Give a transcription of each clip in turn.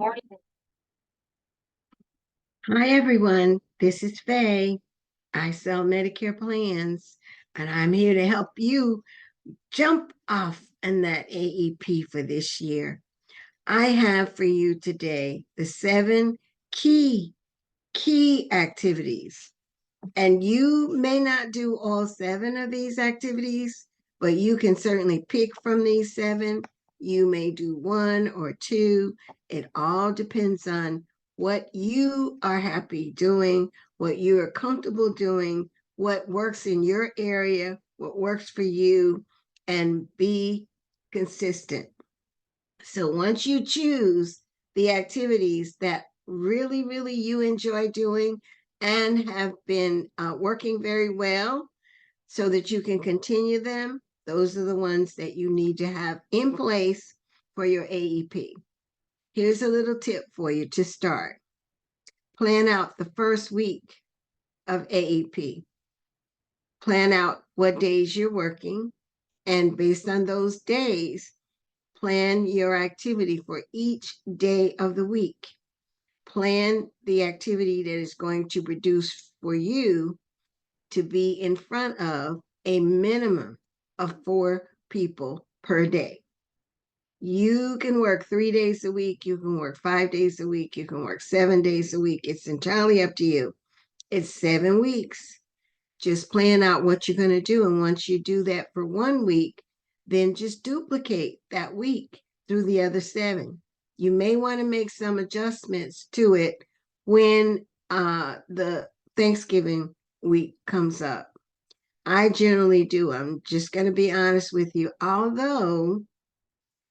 Hi, everyone. This is Faye. I sell Medicare plans, and I'm here to help you jump off in that AEP for this year. I have for you today the seven key, key activities. And you may not do all seven of these activities, but you can certainly pick from these seven. You may do one or two. It all depends on what you are happy doing, what you are comfortable doing, what works in your area, what works for you, and be consistent. So once you choose the activities that really, really you enjoy doing and have been working very well so that you can continue them, those are the ones that you need to have in place for your AEP. Here's a little tip for you to start. Plan out the first week of AEP. Plan out what days you're working, and based on those days, plan your activity for each day of the week. Plan the activity that is going to produce for you to be in front of a minimum of 4 people per day. You can work 3 days a week, you can work 5 days a week, you can work 7 days a week. It's entirely up to you. It's 7 weeks. Just plan out what you're going to do. And once you do that for 1 week, then just duplicate that week through the other 7. You may want to make some adjustments to it when the Thanksgiving week comes up. I generally do. I'm just going to be honest with you. Although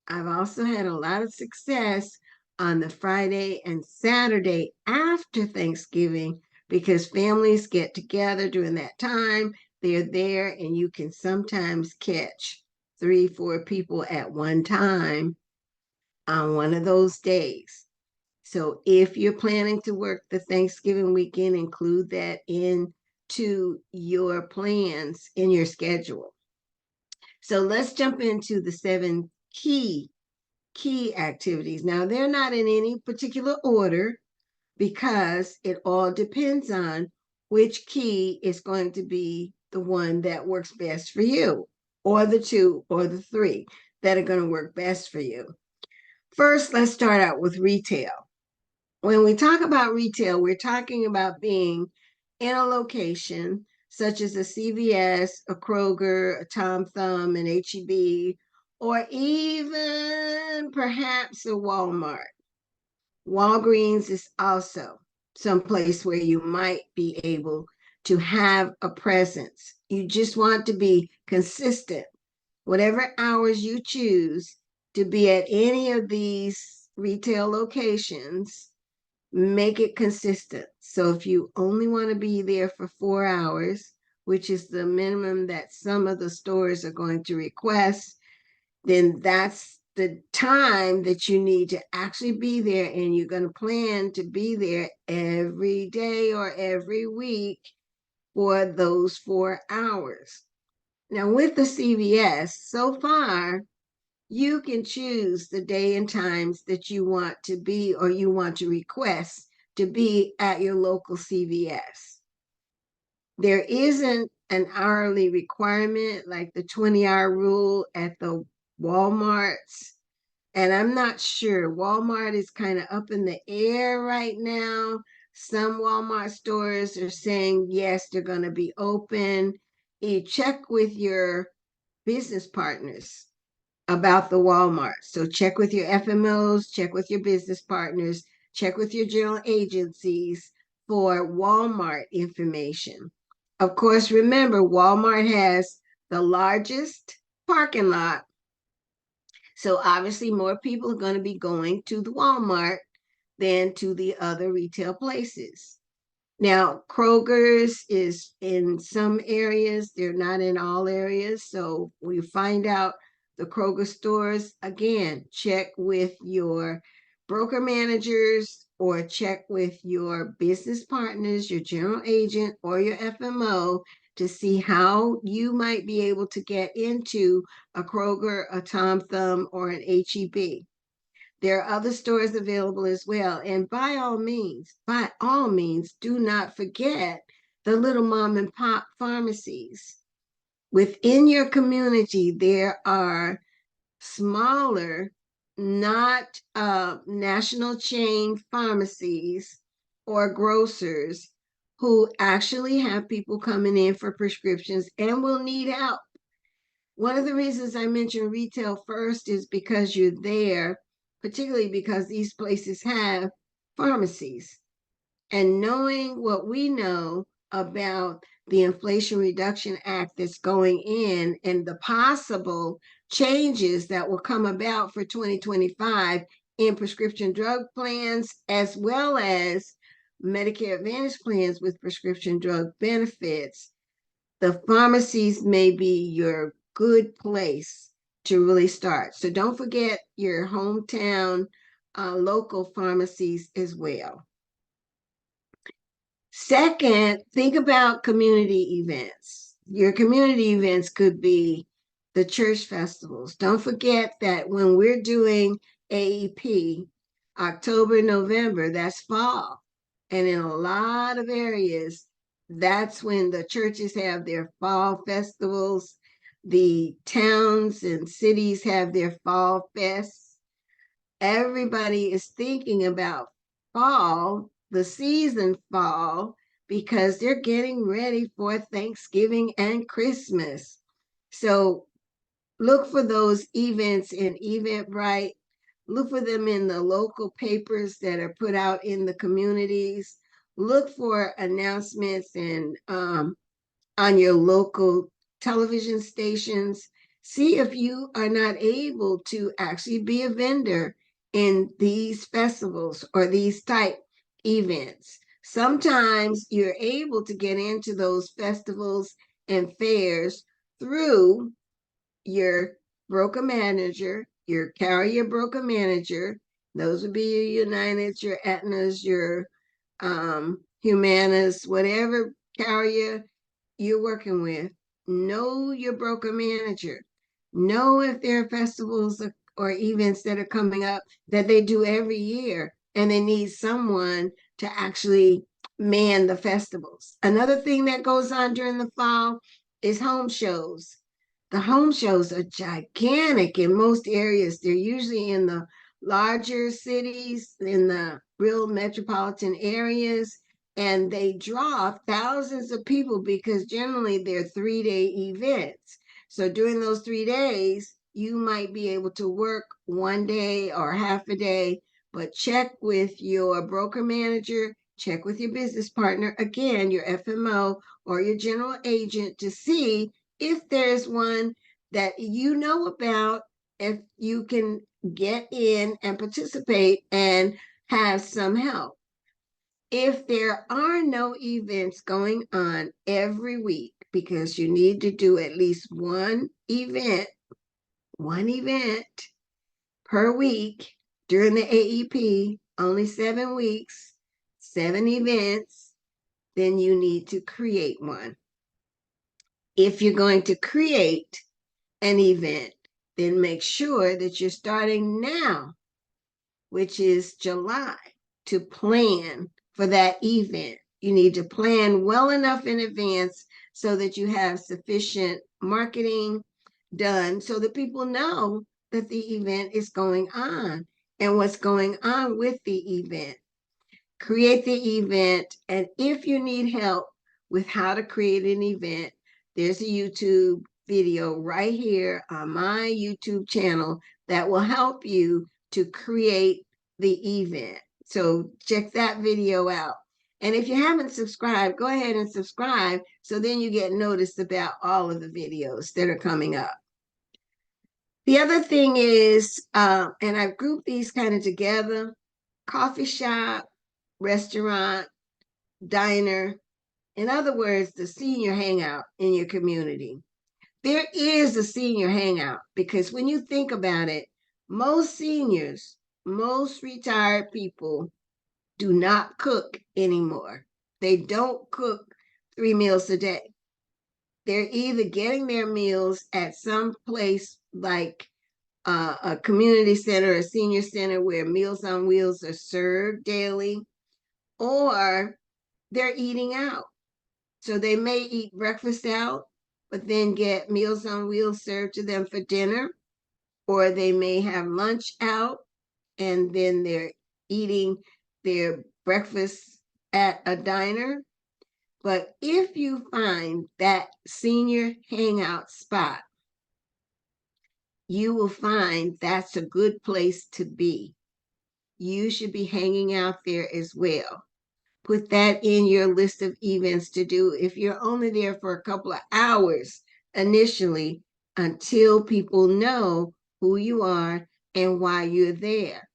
I've also had a lot of success on the Friday and Saturday after Thanksgiving because families get together during that time. They're there, and you can sometimes catch 3, 4 people at one time on one of those days. So if you're planning to work the Thanksgiving weekend, include that into your plans in your schedule. So let's jump into the 7 key activities. Now, they're not in any particular order because it all depends on which key is going to be the one that works best for you, or the 2 or the 3 that are going to work best for you. First, let's start out with retail. When we talk about retail, we're talking about being in a location such as a CVS, a Kroger, a Tom Thumb, an HEB, or even perhaps a Walmart. Walgreens is also someplace where you might be able to have a presence. You just want to be consistent. Whatever hours you choose to be at any of these retail locations, make it consistent. So if you only want to be there for 4 hours, which is the minimum that some of the stores are going to request, then that's the time that you need to actually be there, and you're going to plan to be there every day or every week for those 4 hours. Now, with the CVS, so far, you can choose the day and times that you want to be or you want to request to be at your local CVS. There isn't an hourly requirement like the 20-hour rule at the Walmarts. And I'm not sure. Walmart is kind of up in the air right now. Some Walmart stores are saying, yes, they're going to be open. You check with your business partners about the Walmart. So check with your FMOs, check with your business partners, check with your general agencies for Walmart information. Of course, remember, Walmart has the largest parking lot. So obviously, more people are going to be going to the Walmart than to the other retail places. Now, Kroger's is in some areas, they're not in all areas. So when you find out the Kroger stores, again, check with your broker managers or check with your business partners, your general agent, or your FMO to see how you might be able to get into a Kroger, a Tom Thumb, or an HEB. There are other stores available as well. And by all means, do not forget the little mom and pop pharmacies. Within your community, there are smaller, not national chain pharmacies or grocers who actually have people coming in for prescriptions and will need help. One of the reasons I mentioned retail first is because you're there, particularly because these places have pharmacies. And knowing what we know about the Inflation Reduction Act that's going in and the possible changes that will come about for 2025 in prescription drug plans, as well as Medicare Advantage plans with prescription drug benefits, the pharmacies may be your good place to really start. So don't forget your hometown local pharmacies as well. Second, think about community events. Your community events could be the church festivals. Don't forget that when we're doing AEP, October, November, that's fall. And in a lot of areas, that's when the churches have their fall festivals. The towns and cities have their fall fests. Everybody is thinking about fall, the season fall, because they're getting ready for Thanksgiving and Christmas. So look for those events in Eventbrite. Look for them in the local papers that are put out in the communities. Look for announcements and on your local television stations. See if you are not able to actually be a vendor in these festivals or these type events. Sometimes you're able to get into those festivals and fairs through your broker manager, your carrier broker manager. Those would be your Uniteds, your Aetnas, your Humanas, whatever carrier you're working with. Know your broker manager. Know if there are festivals or events that are coming up that they do every year and they need someone to actually man the festivals. Another thing that goes on during the fall is home shows. The home shows are gigantic in most areas. They're usually in the larger cities, in the real metropolitan areas, and they draw thousands of people because generally they're 3-day events. So during those 3 days, you might be able to work one day or half a day, but check with your broker manager, check with your business partner, again, your FMO or your general agent to see if there's one that you know about, if you can get in and participate and have some help. If there are no events going on every week, because you need to do at least one event per week during the AEP, only 7 weeks, 7 events, then you need to create one. If you're going to create an event, then make sure that you're starting now, which is July, to plan for that event. You need to plan well enough in advance so that you have sufficient marketing done so that people know that the event is going on and what's going on with the event. Create the event, and if you need help with how to create an event, there's a YouTube video right here on my YouTube channel that will help you to create the event. So check that video out. And if you haven't subscribed, go ahead and subscribe so then you get noticed about all of the videos that are coming up. The other thing is, and I've grouped these kind of together, coffee shop, restaurant, diner, in other words, the senior hangout in your community. There is a senior hangout because when you think about it, most seniors, most retired people do not cook anymore. They don't cook 3 meals a day. They're either getting their meals at some place like a community center, a senior center where Meals on Wheels are served daily, or they're eating out. So they may eat breakfast out, but then get Meals on Wheels served to them for dinner, or they may have lunch out and then they're eating their breakfast at a diner. But if you find that senior hangout spot, you will find that's a good place to be. You should be hanging out there as well. Put that in your list of events to do if you're only there for a couple of hours initially until people know who you are and why you're there.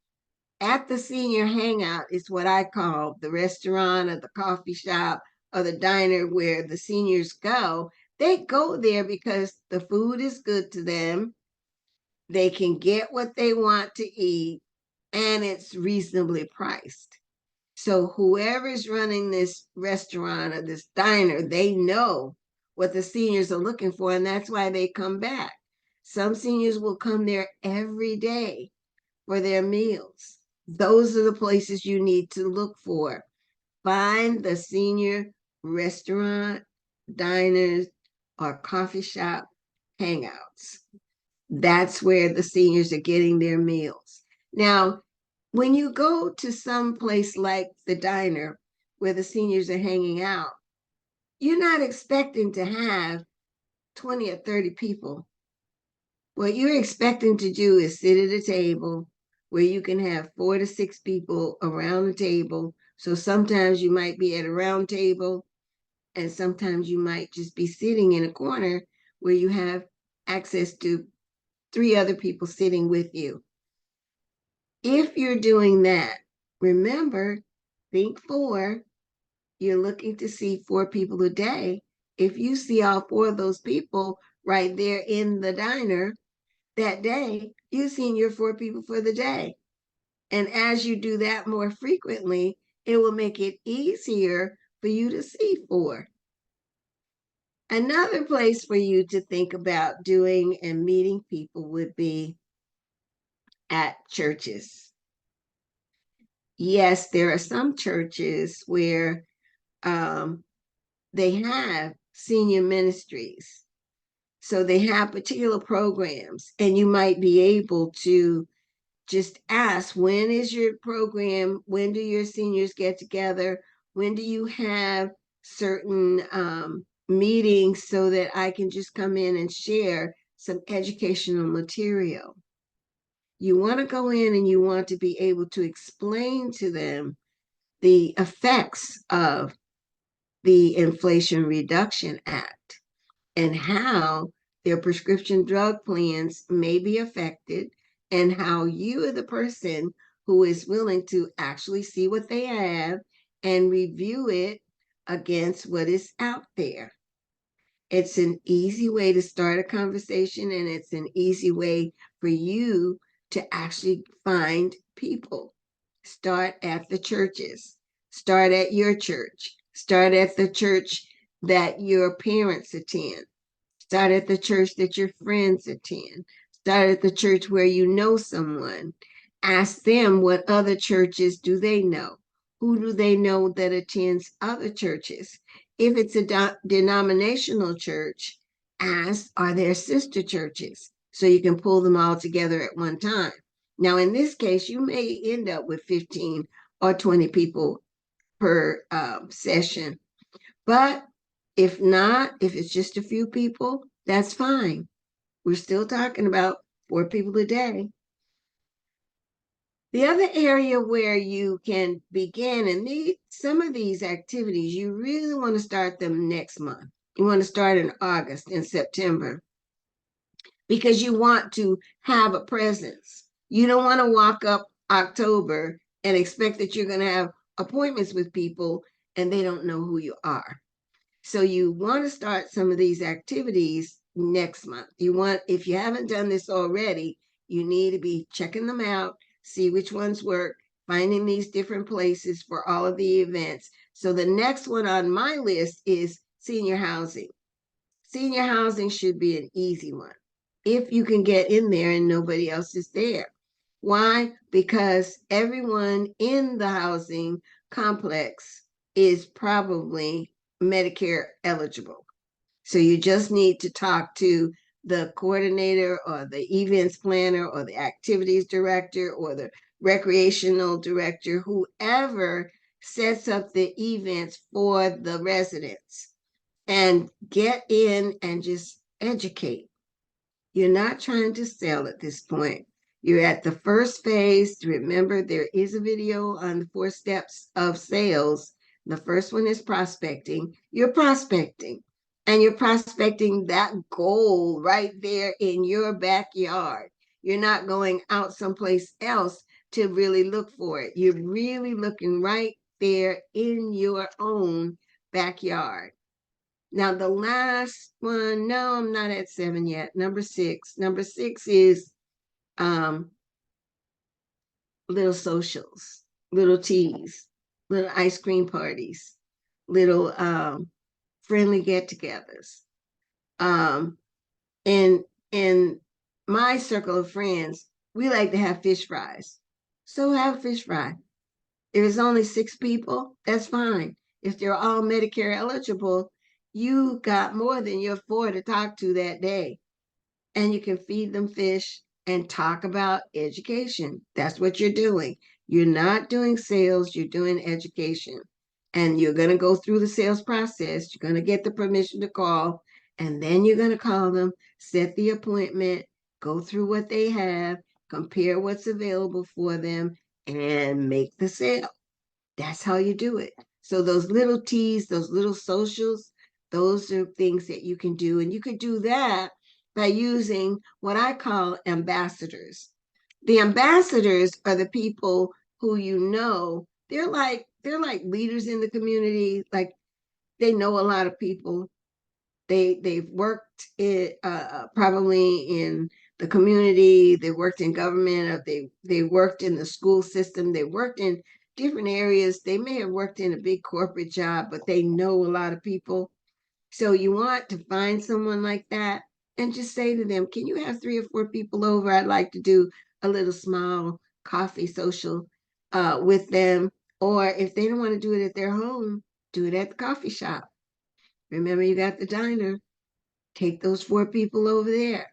At the senior hangout is what I call the restaurant or the coffee shop or the diner where the seniors go. They go there because the food is good to them. They can get what they want to eat and it's reasonably priced. So whoever's running this restaurant or this diner, they know what the seniors are looking for, and that's why they come back. Some seniors will come there every day for their meals. Those are the places you need to look for. Find the senior restaurant, diners, or coffee shop hangouts. That's where the seniors are getting their meals. Now, when you go to some place like the diner where the seniors are hanging out, you're not expecting to have 20 or 30 people. What you're expecting to do is sit at a table where you can have 4 to 6 people around the table. So sometimes you might be at a round table, and sometimes you might just be sitting in a corner where you have access to 3 other people sitting with you. If you're doing that, remember, think 4. You're looking to see 4 people a day. If you see all 4 of those people right there in the diner that day, you've seen your 4 people for the day. And as you do that more frequently, it will make it easier for you to see 4. Another place for you to think about doing and meeting people would be at churches. Yes, there are some churches where they have senior ministries. So they have particular programs, and you might be able to just ask, when is your program? When do your seniors get together? When do you have certain meetings so that I can just come in and share some educational material? You want to go in and you want to be able to explain to them the effects of the Inflation Reduction Act and how their prescription drug plans may be affected, and how you are the person who is willing to actually see what they have and review it against what is out there. It's an easy way to start a conversation, and it's an easy way for you to actually find people. Start at the churches, start at your church, start at the church that your parents attend. Start at the church that your friends attend. Start at the church where you know someone. Ask them what other churches do they know? Who do they know that attends other churches? If it's a denominational church, ask, are there sister churches? So you can pull them all together at one time. Now, in this case, you may end up with 15 or 20 people per session. But if not, if it's just a few people, that's fine. We're still talking about 4 people a day. The other area where you can begin, and some of these activities, you really want to start them next month. You want to start in August and September because you want to have a presence. You don't want to walk up October and expect that you're going to have appointments with people and they don't know who you are. So you want to start some of these activities next month. If you haven't done this already, you need to be checking them out, see which ones work, finding these different places for all of the events. So the next one on my list is senior housing. Senior housing should be an easy one. if you can get in there and nobody else is there. Why? Because everyone in the housing complex is probably Medicare eligible. So you just need to talk to the coordinator or the events planner or the activities director or the recreational director, whoever sets up the events for the residents, and get in and just educate. You're not trying to sell at this point. You're at the first phase. Remember, there is a video on the 4 steps of sales. The first one is prospecting. You're prospecting, and you're prospecting that goal right there in your backyard. You're not going out someplace else to really look for it. You're really looking right there in your own backyard. Now, the last one, no, I'm not at 7 yet. Number 6. Number 6 is um, little socials, little teas, little ice cream parties, little friendly get togethers. Um, and in my circle of friends, we like to have fish fries. So have a fish fry. If it's only 6 people, that's fine. If they're all Medicare eligible, you got more than your 4 to talk to that day. And you can feed them fish and talk about education. That's what you're doing. You're not doing sales, you're doing education. And you're going to go through the sales process. You're going to get the permission to call, and then you're going to call them, set the appointment, go through what they have, compare what's available for them, and make the sale. That's how you do it. So those little teas, those little socials, those are things that you can do. And you could do that by using what I call ambassadors. The ambassadors are the people who, they're like leaders in the community. Like, they know a lot of people. They've worked probably in the community. They worked in government, or they worked in the school system. They worked in different areas. They may have worked in a big corporate job, but they know a lot of people. So you want to find someone like that and just say to them, "Can you have 3 or 4 people over? I'd like to do a little small coffee social with them." Or if they don't want to do it at their home, do it at the coffee shop. Remember, you got the diner. Take those 4 people over there.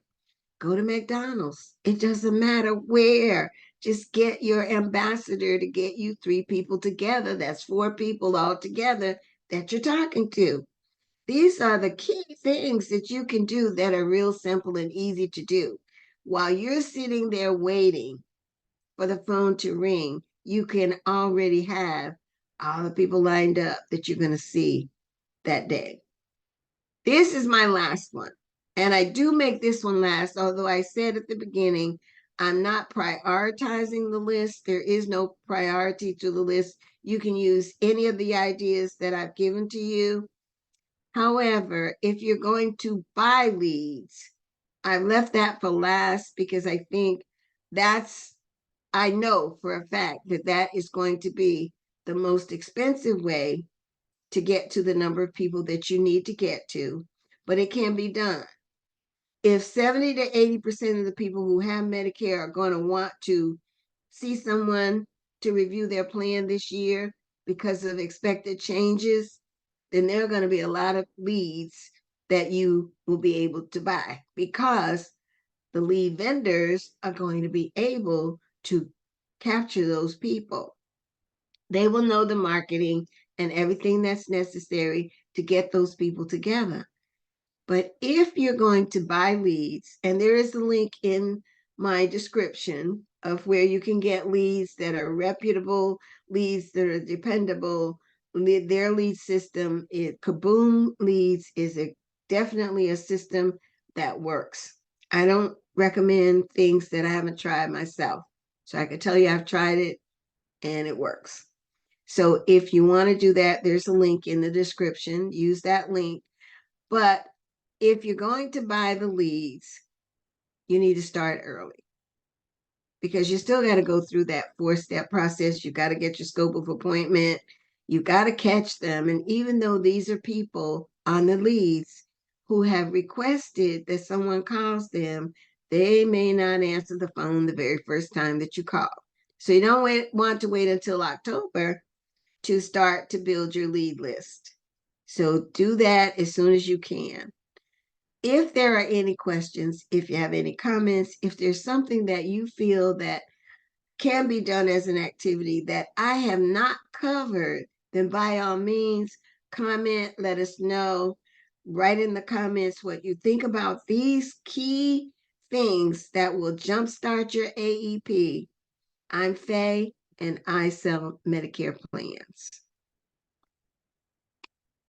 Go to McDonald's. It doesn't matter where. Just get your ambassador to get you 3 people together. That's 4 people all together that you're talking to. These are the key things that you can do that are real simple and easy to do. While you're sitting there waiting for the phone to ring, you can already have all the people lined up that you're going to see that day. This is my last one. And I do make this one last, although I said at the beginning, I'm not prioritizing the list. There is no priority to the list. You can use any of the ideas that I've given to you. However, if you're going to buy leads, I left that for last because I think I know for a fact that that is going to be the most expensive way to get to the number of people that you need to get to, but it can be done. If 70 to 80% of the people who have Medicare are going to want to see someone to review their plan this year because of expected changes, then there are going to be a lot of leads that you will be able to buy, because the lead vendors are going to be able to capture those people. They will know the marketing and everything that's necessary to get those people together. But if you're going to buy leads, and there is a link in my description of where you can get leads that are reputable, leads that are dependable. Their lead system, Kaboom Leads, is definitely a system that works. I don't recommend things that I haven't tried myself. So I can tell you I've tried it and it works. So if you want to do that, there's a link in the description. Use that link. But if you're going to buy the leads, you need to start early, because you still got to go through that 4-step process. You got to get your scope of appointment. You got to catch them. And even though these are people on the leads who have requested that someone calls them, They may not answer the phone the very first time that you call. So you don't want to wait until October to start to build your lead list. So do that as soon as you can. If there are any questions, if you have any comments, if there's something that you feel that can be done as an activity that I have not covered, then by all means, comment, let us know. Write in the comments what you think about these key things that will jumpstart your AEP. I'm Faye, and I sell Medicare plans.